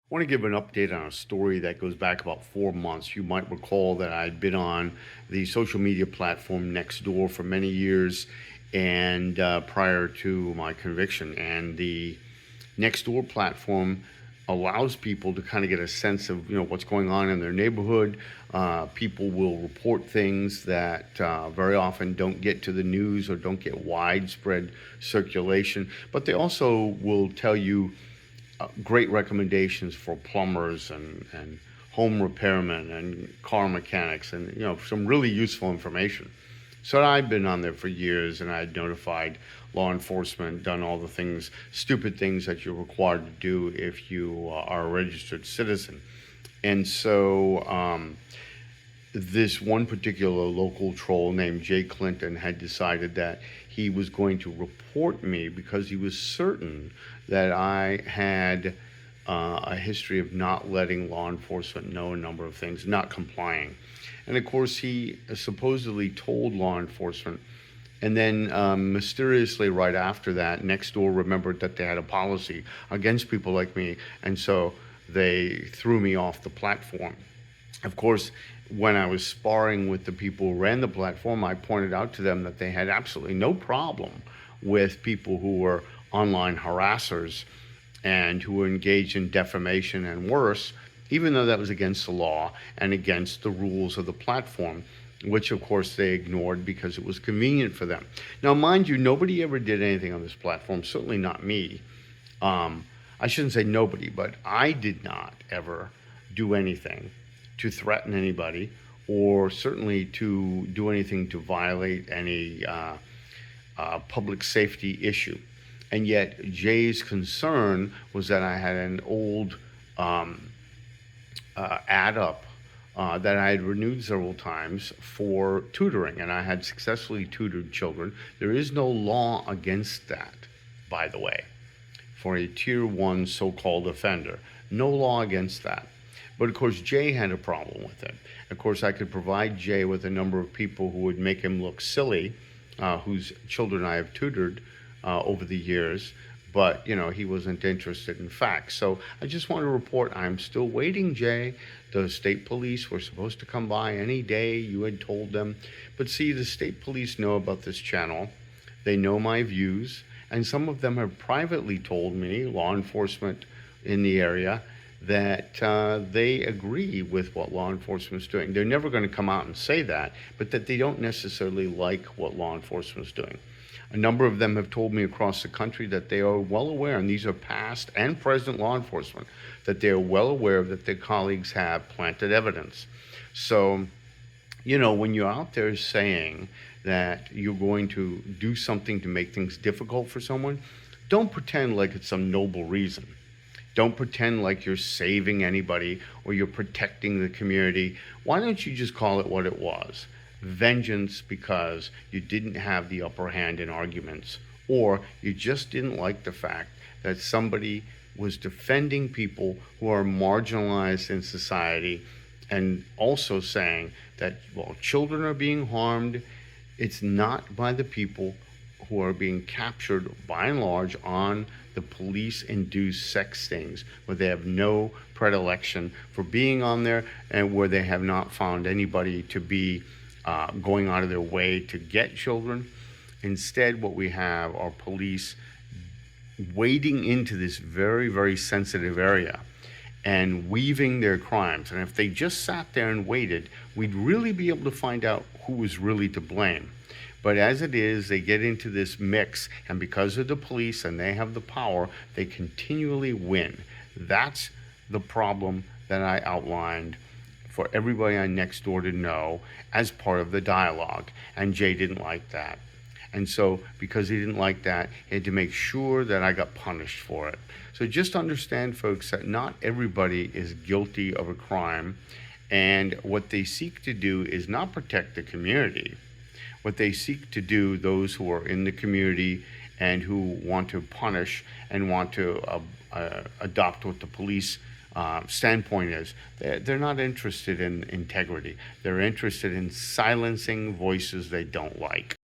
I want to give an update on a story that goes back about 4 months. You might recall that I'd been on the social media platform NEXTDOOR for many years and prior to my conviction. And the NEXTDOOR platform allows people to kind of get a sense of what's going on in their neighborhood. People will report things that very often don't get to the news or don't get widespread circulation, but they also will tell you great recommendations for plumbers and home repairmen and car mechanics, and some really useful information. So I've been on there for years, and I'd notified law enforcement, done all the things, stupid things that you're required to do if you are a registered citizen. And so this one particular local troll named Jay Clinton had decided that he was going to report me because he was certain that I had a history of not letting law enforcement know a number of things, not complying. And of course, he supposedly told law enforcement. And then mysteriously, right after that, NEXTDOOR remembered that they had a policy against people like me. And so they threw me off the platform. Of course, when I was sparring with the people who ran the platform, I pointed out to them that they had absolutely no problem with people who were online harassers and who were engaged in defamation and worse, even though that was against the law and against the rules of the platform, which of course they ignored because it was convenient for them. Now, mind you, nobody ever did anything on this platform, certainly not me. I shouldn't say nobody, but I did not ever do anything to threaten anybody, or certainly to do anything to violate any public safety issue. And yet Jay's concern was that I had an old ad up that I had renewed several times for tutoring, and I had successfully tutored children. There is no law against that, by the way, for a tier 1 so-called offender. No law against that. But of course, Jay had a problem with it. Of course, I could provide Jay with a number of people who would make him look silly, whose children I have tutored over the years, but he wasn't interested in facts. So I just want to report I'm still waiting, Jay. The state police were supposed to come by any day, you had told them. But see, the state police know about this channel. They know my views, and some of them have privately told me, law enforcement in the area, that they agree with what law enforcement is doing. They're never going to come out and say that, but that they don't necessarily like what law enforcement is doing. A number of them have told me across the country that they are well aware, and these are past and present law enforcement, that they are well aware that their colleagues have planted evidence. So, when you're out there saying that you're going to do something to make things difficult for someone, don't pretend like it's some noble reason. Don't pretend like you're saving anybody or you're protecting the community. Why don't you just call it what it was? Vengeance, because you didn't have the upper hand in arguments, or you just didn't like the fact that somebody was defending people who are marginalized in society, and also saying that, well, children are being harmed. It's not by the people who are being captured by and large on the police-induced sex stings, where they have no predilection for being on there, and where they have not found anybody to be going out of their way to get children. Instead, what we have are police wading into this very, very sensitive area and weaving their crimes. And if they just sat there and waited, we'd really be able to find out who was really to blame. But as it is, they get into this mix, and because of the police and they have the power, they continually win. That's the problem that I outlined for everybody on NEXTDOOR to know as part of the dialogue. And Jay didn't like that. And so because he didn't like that, he had to make sure that I got punished for it. So just understand, folks, that not everybody is guilty of a crime. And what they seek to do is not protect the community. What they seek to do, those who are in the community and who want to punish and want to adopt what the police standpoint is, they're not interested in integrity. They're interested in silencing voices they don't like.